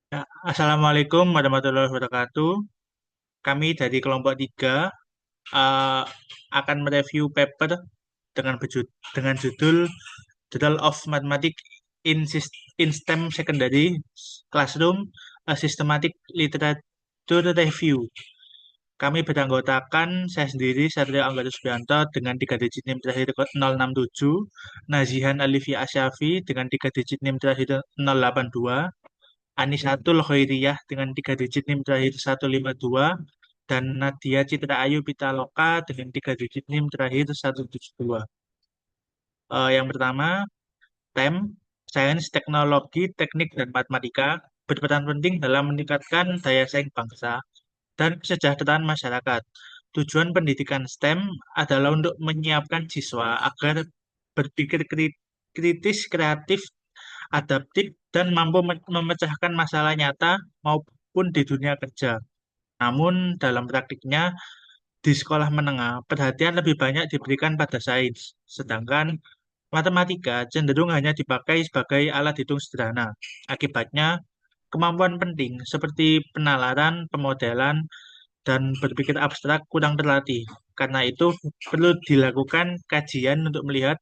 Ya, Assalamualaikum warahmatullahi wabarakatuh. Kami dari kelompok 3 eh, akan mereview paper dengan judul Journal of Mathematics in STEM Secondary Classroom, a Systematic Literature Review. Kami beranggotakan saya sendiri, Satrio Anggara Subianto dengan 3 digit NIM terakhir 067, Nazihan Alivia Asyafi dengan 3 digit NIM terakhir 082, Anisatul Khairiyah dengan 3 digit NIM terakhir 152 dan Nadia Citra Ayu Pitaloka dengan 3 digit NIM terakhir 172. Yang pertama, STEM, Sains, Teknologi, Teknik, dan Matematika berperan penting dalam meningkatkan daya saing bangsa dan kesejahteraan masyarakat. Tujuan pendidikan STEM adalah untuk menyiapkan siswa agar berpikir kritis, kreatif, adaptif, dan mampu memecahkan masalah nyata maupun di dunia kerja. Namun, dalam praktiknya, di sekolah menengah, perhatian lebih banyak diberikan pada sains, sedangkan matematika cenderung hanya dipakai sebagai alat hitung sederhana. Akibatnya, kemampuan penting seperti penalaran, pemodelan, dan berpikir abstrak kurang terlatih. Karena itu, perlu dilakukan kajian untuk melihat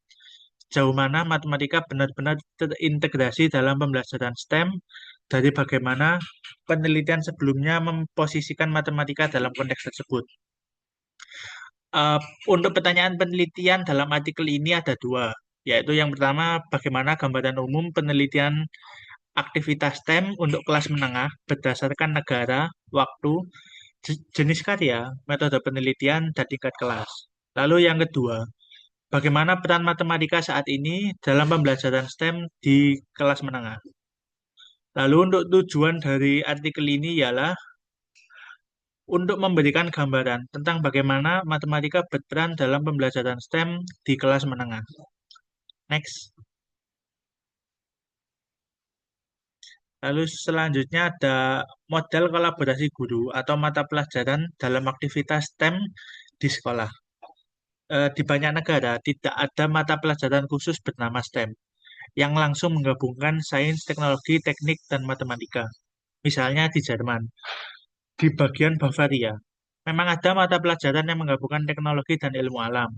sejauh mana matematika benar-benar terintegrasi dalam pembelajaran STEM dari bagaimana penelitian sebelumnya memposisikan matematika dalam konteks tersebut. Eh, untuk pertanyaan penelitian dalam artikel ini ada dua, yaitu yang pertama, bagaimana gambaran umum penelitian aktivitas STEM untuk kelas menengah berdasarkan negara, waktu, jenis karya, metode penelitian, dan tingkat kelas. Lalu yang kedua, bagaimana peran matematika saat ini dalam pembelajaran STEM di kelas menengah? Lalu untuk tujuan dari artikel ini ialah untuk memberikan gambaran tentang bagaimana matematika berperan dalam pembelajaran STEM di kelas menengah. Next. Lalu selanjutnya ada model kolaborasi guru atau mata pelajaran dalam aktivitas STEM di sekolah. Di banyak negara tidak ada mata pelajaran khusus bernama STEM yang langsung menggabungkan sains, teknologi, teknik, dan matematika. Misalnya di Jerman, di bagian Bavaria. Memang ada mata pelajaran yang menggabungkan teknologi dan ilmu alam,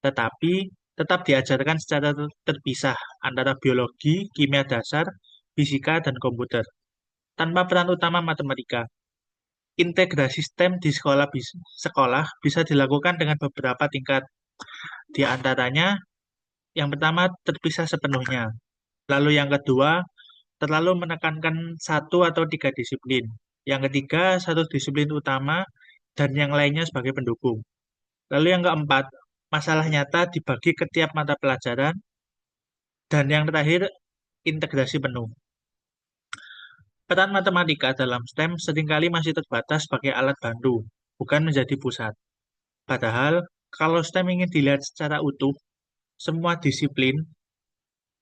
tetapi tetap diajarkan secara terpisah antara biologi, kimia dasar, fisika, dan komputer, tanpa peran utama matematika. Integrasi STEM di sekolah bisa dilakukan dengan beberapa tingkat. Di antaranya, yang pertama terpisah sepenuhnya. Lalu yang kedua, terlalu menekankan satu atau tiga disiplin. Yang ketiga, satu disiplin utama dan yang lainnya sebagai pendukung. Lalu yang keempat, masalah nyata dibagi ke tiap mata pelajaran. Dan yang terakhir, integrasi penuh. Peran matematika dalam STEM seringkali masih terbatas sebagai alat bantu, bukan menjadi pusat. Padahal, kalau STEM ingin dilihat secara utuh, semua disiplin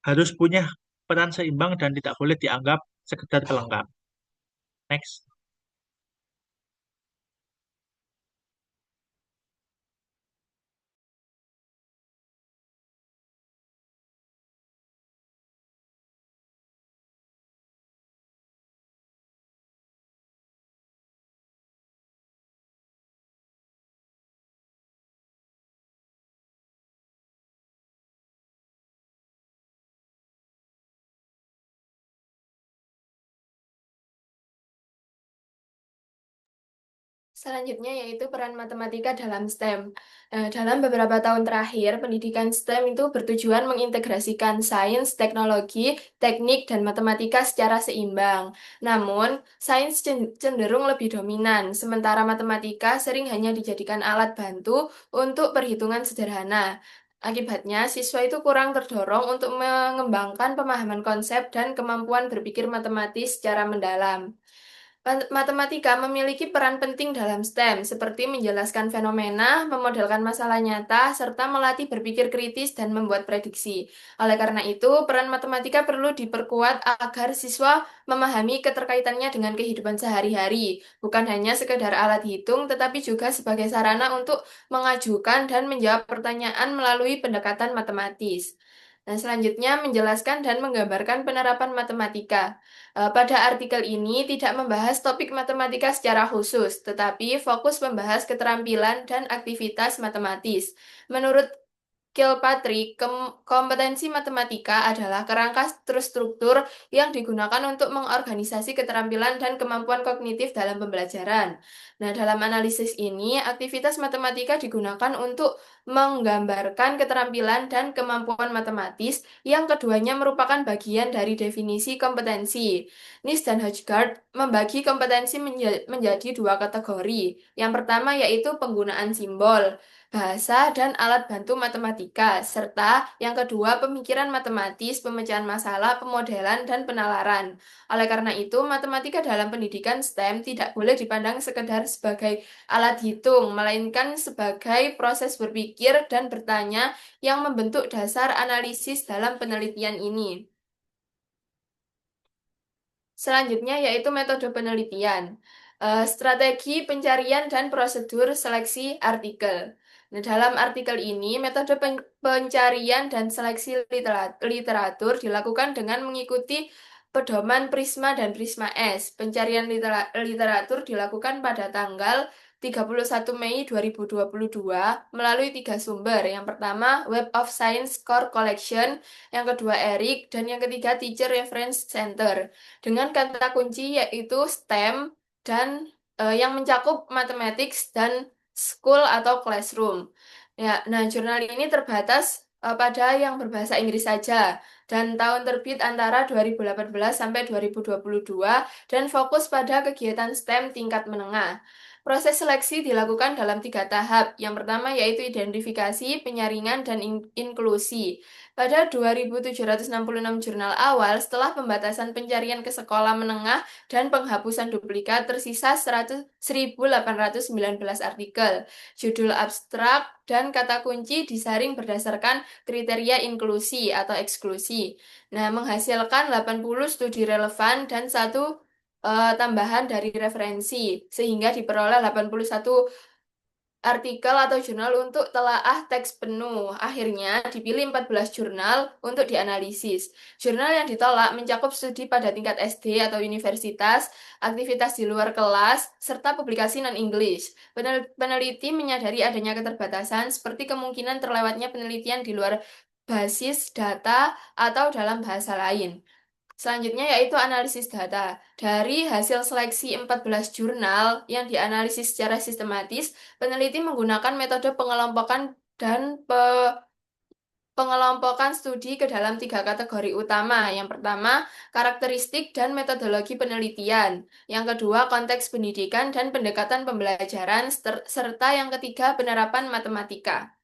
harus punya peran seimbang dan tidak boleh dianggap sekedar pelengkap. Next. Selanjutnya yaitu peran matematika dalam STEM. Dalam beberapa tahun terakhir, pendidikan STEM itu bertujuan mengintegrasikan sains, teknologi, teknik, dan matematika secara seimbang. Namun, sains cenderung lebih dominan, sementara matematika sering hanya dijadikan alat bantu untuk perhitungan sederhana. Akibatnya, siswa itu kurang terdorong untuk mengembangkan pemahaman konsep dan kemampuan berpikir matematis secara mendalam. Matematika memiliki peran penting dalam STEM, seperti menjelaskan fenomena, memodelkan masalah nyata, serta melatih berpikir kritis dan membuat prediksi. Oleh karena itu, peran matematika perlu diperkuat agar siswa memahami keterkaitannya dengan kehidupan sehari-hari, bukan hanya sekedar alat hitung, tetapi juga sebagai sarana untuk mengajukan dan menjawab pertanyaan melalui pendekatan matematis. Nah, selanjutnya menjelaskan dan menggambarkan penerapan matematika. Pada artikel ini tidak membahas topik matematika secara khusus, tetapi fokus membahas keterampilan dan aktivitas matematis. Menurut Kilpatrick, kompetensi matematika adalah kerangka terstruktur yang digunakan untuk mengorganisasi keterampilan dan kemampuan kognitif dalam pembelajaran. Nah, dalam analisis ini, aktivitas matematika digunakan untuk menggambarkan keterampilan dan kemampuan matematis yang keduanya merupakan bagian dari definisi kompetensi. Nis dan Hodgkin membagi kompetensi menjadi dua kategori. Yang pertama yaitu penggunaan simbol, bahasa, dan alat bantu matematika, serta yang kedua pemikiran matematis, pemecahan masalah, pemodelan, dan penalaran. Oleh karena itu, matematika dalam pendidikan STEM tidak boleh dipandang sekedar sebagai alat hitung, melainkan sebagai proses berpikir dan bertanya yang membentuk dasar analisis dalam penelitian ini. Selanjutnya yaitu metode penelitian, strategi pencarian dan prosedur seleksi artikel. Nah, dalam artikel ini, metode pencarian dan seleksi literatur dilakukan dengan mengikuti pedoman Prisma dan Prisma S. Pencarian literatur dilakukan pada tanggal 31 Mei 2022 melalui tiga sumber. Yang pertama, Web of Science Core Collection, yang kedua, ERIC, dan yang ketiga, Teacher Reference Center dengan kata kunci yaitu STEM dan yang mencakup mathematics dan school atau classroom. Ya, nah jurnal ini terbatas pada yang berbahasa Inggris saja dan tahun terbit antara 2018 sampai 2022 dan fokus pada kegiatan STEM tingkat menengah. Proses seleksi dilakukan dalam tiga tahap. Yang pertama yaitu identifikasi, penyaringan, dan inklusi. Pada 2.766 jurnal awal, setelah pembatasan pencarian ke sekolah menengah dan penghapusan duplikat, tersisa 1.819 artikel. Judul abstrak dan kata kunci disaring berdasarkan kriteria inklusi atau eksklusi. Nah, menghasilkan 80 studi relevan dan satu tambahan dari referensi, sehingga diperoleh 81 artikel atau jurnal untuk telaah teks penuh. Akhirnya dipilih 14 jurnal untuk dianalisis. Jurnal yang ditolak mencakup studi pada tingkat SD atau universitas, aktivitas di luar kelas, serta publikasi non-English. Peneliti menyadari adanya keterbatasan seperti kemungkinan terlewatnya penelitian di luar basis data atau dalam bahasa lain. Selanjutnya yaitu analisis data. Dari hasil seleksi 14 jurnal yang dianalisis secara sistematis, peneliti menggunakan metode pengelompokan dan pengelompokan studi ke dalam tiga kategori utama. Yang pertama, karakteristik dan metodologi penelitian. Yang kedua, konteks pendidikan dan pendekatan pembelajaran, serta yang ketiga, penerapan matematika.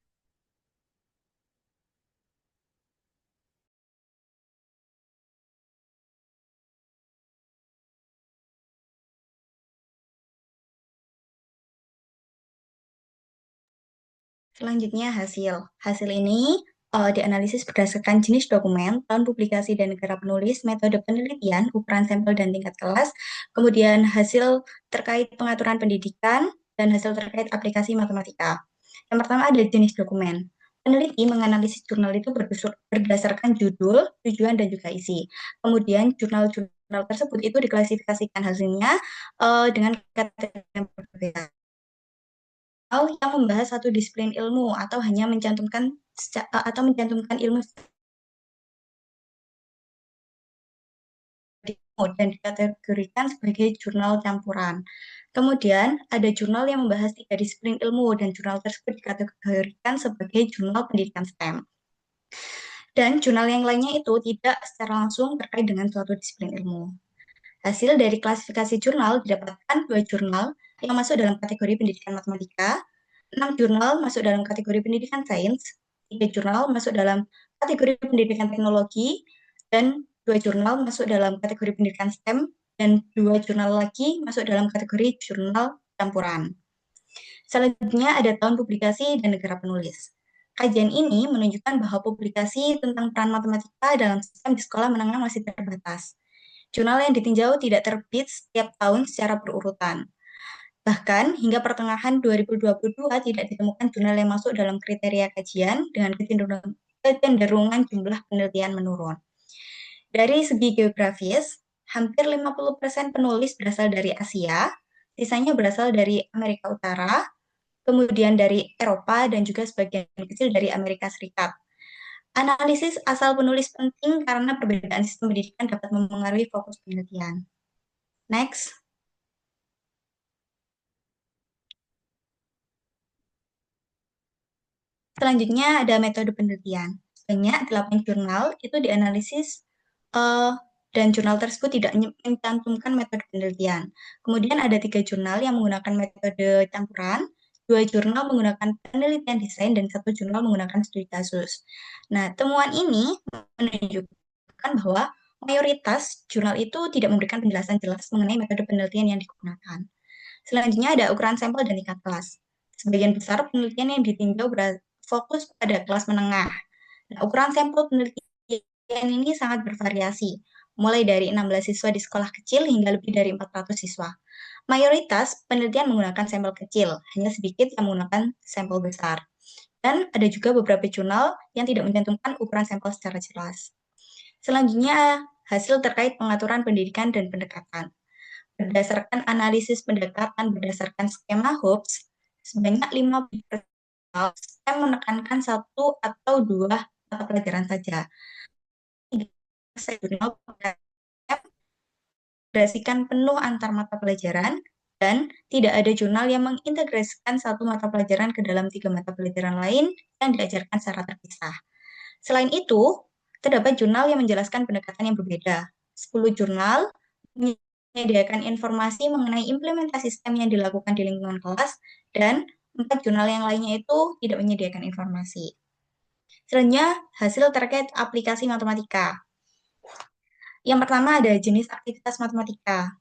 Selanjutnya hasil. Hasil ini dianalisis berdasarkan jenis dokumen, tahun publikasi dan negara penulis, metode penelitian, ukuran sampel dan tingkat kelas, kemudian hasil terkait pengaturan pendidikan, dan hasil terkait aplikasi matematika. Yang pertama ada jenis dokumen. Peneliti menganalisis jurnal itu berdasarkan judul, tujuan, dan juga isi. Kemudian jurnal-jurnal tersebut itu diklasifikasikan hasilnya dengan kategori yang berbeda yang membahas satu disiplin ilmu atau hanya mencantumkan ilmu dan dikategorikan sebagai jurnal campuran. Kemudian ada jurnal yang membahas tiga disiplin ilmu dan jurnal tersebut dikategorikan sebagai jurnal pendidikan STEM. Dan jurnal yang lainnya itu tidak secara langsung terkait dengan suatu disiplin ilmu. Hasil dari klasifikasi jurnal didapatkan 2 jurnal yang masuk dalam kategori pendidikan matematika, 6 jurnal masuk dalam kategori pendidikan sains, 3 jurnal masuk dalam kategori pendidikan teknologi, dan 2 jurnal masuk dalam kategori pendidikan STEM, dan 2 jurnal lagi masuk dalam kategori jurnal campuran. Selanjutnya ada tahun publikasi dan negara penulis. Kajian ini menunjukkan bahwa publikasi tentang peran matematika dalam sistem di sekolah menengah masih terbatas. Jurnal yang ditinjau tidak terbit setiap tahun secara berurutan. Bahkan hingga pertengahan 2022 tidak ditemukan jurnal yang masuk dalam kriteria kajian dengan kecenderungan jumlah penelitian menurun. Dari segi geografis, hampir 50% penulis berasal dari Asia, sisanya berasal dari Amerika Utara, kemudian dari Eropa, dan juga sebagian kecil dari Amerika Serikat. Analisis asal penulis penting karena perbedaan sistem pendidikan dapat memengaruhi fokus penelitian. Next. Selanjutnya ada metode penelitian. Sebanyak 8 jurnal itu dianalisis dan jurnal tersebut tidak mencantumkan metode penelitian. Kemudian ada 3 jurnal yang menggunakan metode campuran, 2 jurnal menggunakan penelitian desain, dan 1 jurnal menggunakan studi kasus. Nah, temuan ini menunjukkan bahwa mayoritas jurnal itu tidak memberikan penjelasan jelas mengenai metode penelitian yang digunakan. Selanjutnya ada ukuran sampel dan tingkat kelas. Sebagian besar penelitian yang ditinjau fokus pada kelas menengah. Nah, ukuran sampel penelitian ini sangat bervariasi, mulai dari 16 siswa di sekolah kecil hingga lebih dari 400 siswa. Mayoritas penelitian menggunakan sampel kecil, hanya sedikit yang menggunakan sampel besar. Dan ada juga beberapa jurnal yang tidak mencantumkan ukuran sampel secara jelas. Selanjutnya, hasil terkait pengaturan pendidikan dan pendekatan. Berdasarkan analisis pendekatan berdasarkan skema Hobbes, sebanyak 50% STEM menekankan 1 atau 2 mata pelajaran saja. Jurnal mengintegrasikan penuh antar mata pelajaran, dan tidak ada jurnal yang mengintegrasikan 1 mata pelajaran ke dalam 3 mata pelajaran lain yang diajarkan secara terpisah. Selain itu, terdapat jurnal yang menjelaskan pendekatan yang berbeda. 10 jurnal menyediakan informasi mengenai implementasi sistem yang dilakukan di lingkungan kelas, dan 4 jurnal yang lainnya itu tidak menyediakan informasi. Selanjutnya, hasil terkait aplikasi matematika. Yang pertama ada jenis aktivitas matematika.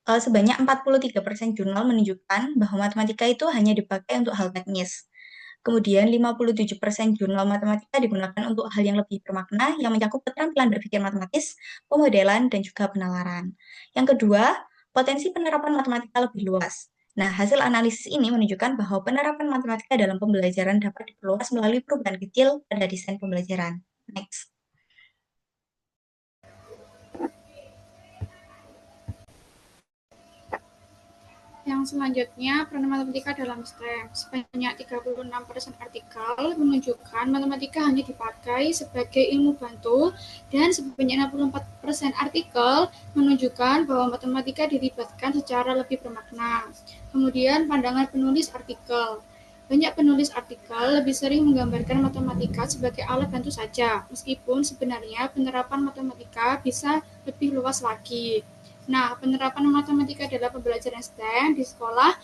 Sebanyak 43% jurnal menunjukkan bahwa matematika itu hanya dipakai untuk hal teknis. Kemudian 57% jurnal matematika digunakan untuk hal yang lebih bermakna yang mencakup keterampilan berpikir matematis, pemodelan, dan juga penalaran. Yang kedua, potensi penerapan matematika lebih luas. Nah, hasil analisis ini menunjukkan bahwa penerapan matematika dalam pembelajaran dapat diperluas melalui perubahan kecil pada desain pembelajaran. Next. Yang selanjutnya, peran matematika dalam STEM. Sebanyak 36% artikel menunjukkan matematika hanya dipakai sebagai ilmu bantu, dan sebanyak 64% artikel menunjukkan bahwa matematika dilibatkan secara lebih bermakna. Kemudian, pandangan penulis artikel. Banyak penulis artikel lebih sering menggambarkan matematika sebagai alat bantu saja, meskipun sebenarnya penerapan matematika bisa lebih luas lagi. Nah, penerapan matematika dalam pembelajaran STEM di sekolah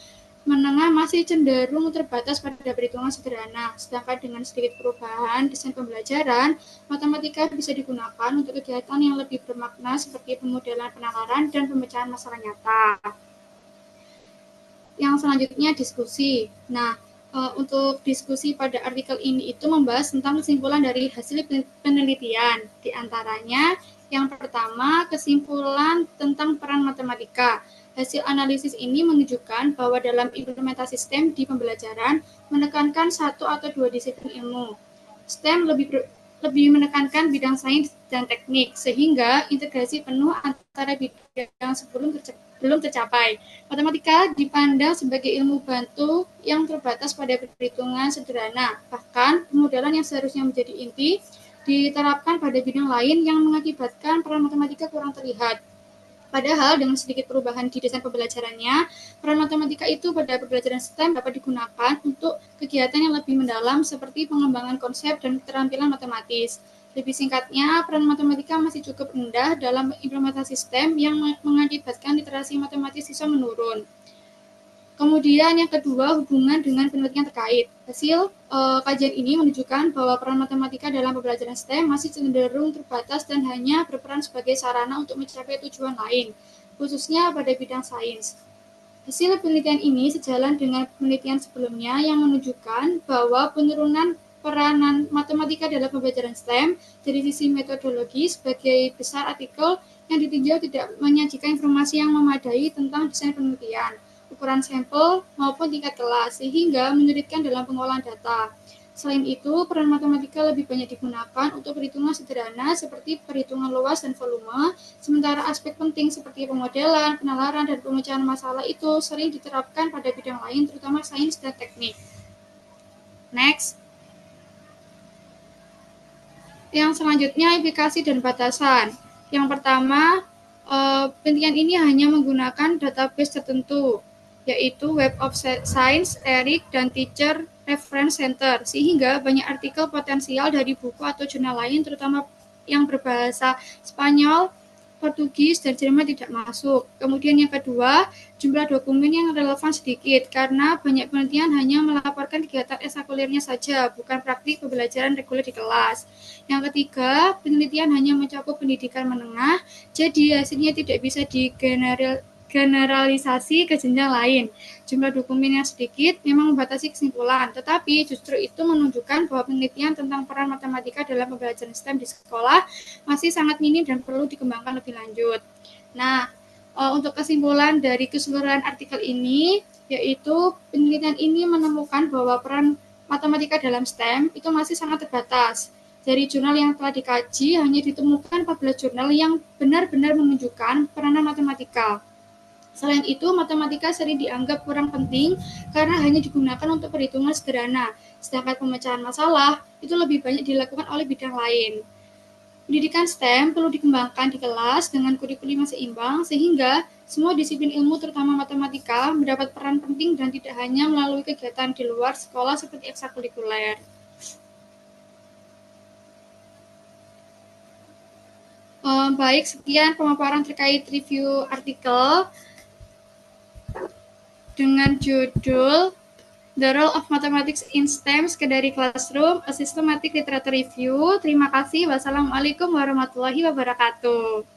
menengah masih cenderung terbatas pada perhitungan sederhana, sedangkan dengan sedikit perubahan desain pembelajaran, matematika bisa digunakan untuk kegiatan yang lebih bermakna seperti pemodelan penalaran dan pemecahan masalah nyata. Yang selanjutnya diskusi. Nah, untuk diskusi pada artikel ini itu membahas tentang kesimpulan dari hasil penelitian. Di antaranya, yang pertama, kesimpulan tentang peran matematika. Hasil analisis ini menunjukkan bahwa dalam implementasi STEM di pembelajaran menekankan 1 atau 2 disiplin ilmu. STEM lebih menekankan bidang sains dan teknik, sehingga integrasi penuh antara bidang belum tercapai. Matematika dipandang sebagai ilmu bantu yang terbatas pada perhitungan sederhana. Bahkan, pemodelan yang seharusnya menjadi inti diterapkan pada bidang lain yang mengakibatkan peran matematika kurang terlihat. Padahal dengan sedikit perubahan di desain pembelajarannya, peran matematika itu pada pembelajaran STEM dapat digunakan untuk kegiatan yang lebih mendalam seperti pengembangan konsep dan keterampilan matematis. Lebih singkatnya, peran matematika masih cukup rendah dalam implementasi STEM yang mengakibatkan literasi matematis siswa menurun. Kemudian yang kedua, hubungan dengan penelitian terkait. Hasil kajian ini menunjukkan bahwa peran matematika dalam pembelajaran STEM masih cenderung terbatas dan hanya berperan sebagai sarana untuk mencapai tujuan lain, khususnya pada bidang sains. Hasil penelitian ini sejalan dengan penelitian sebelumnya yang menunjukkan bahwa penurunan peranan matematika dalam pembelajaran STEM dari sisi metodologi sebagai besar artikel yang ditinjau tidak menyajikan informasi yang memadai tentang desain penelitian, ukuran sampel, maupun tingkat kelas, sehingga menyulitkan dalam pengolahan data. Selain itu, peran matematika lebih banyak digunakan untuk perhitungan sederhana seperti perhitungan luas dan volume, sementara aspek penting seperti pemodelan, penalaran, dan pemecahan masalah itu sering diterapkan pada bidang lain, terutama sains dan teknik. Next. Yang selanjutnya, aplikasi dan batasan. Yang pertama, penelitian ini hanya menggunakan database tertentu, yaitu Web of Science, ERIC, dan Teacher Reference Center, sehingga banyak artikel potensial dari buku atau jurnal lain, terutama yang berbahasa Spanyol, Portugis, dan Jerman tidak masuk. Kemudian yang kedua, jumlah dokumen yang relevan sedikit, karena banyak penelitian hanya melaporkan kegiatan ekstrakurikulernya saja, bukan praktik pembelajaran reguler di kelas. Yang ketiga, penelitian hanya mencakup pendidikan menengah, jadi hasilnya tidak bisa digeneralisasi ke jenjang lain. Jumlah dokumen yang sedikit memang membatasi kesimpulan, tetapi justru itu menunjukkan bahwa penelitian tentang peran matematika dalam pembelajaran STEM di sekolah masih sangat minim dan perlu dikembangkan lebih lanjut. Nah, untuk kesimpulan dari keseluruhan artikel ini, yaitu penelitian ini menemukan bahwa peran matematika dalam STEM itu masih sangat terbatas. Dari jurnal yang telah dikaji, hanya ditemukan 14 jurnal yang benar-benar menunjukkan peranan matematika. Selain itu, matematika sering dianggap kurang penting karena hanya digunakan untuk perhitungan sederhana, sedangkan pemecahan masalah itu lebih banyak dilakukan oleh bidang lain. Pendidikan STEM perlu dikembangkan di kelas dengan kurikulum yang seimbang, sehingga semua disiplin ilmu, terutama matematika, mendapat peran penting dan tidak hanya melalui kegiatan di luar sekolah seperti ekstrakurikuler. Baik, sekian pemaparan terkait review artikel dengan judul The Role of Mathematics in STEM Secondary Classroom, a Systematic Literature Review. Terima kasih. Wassalamualaikum warahmatullahi wabarakatuh.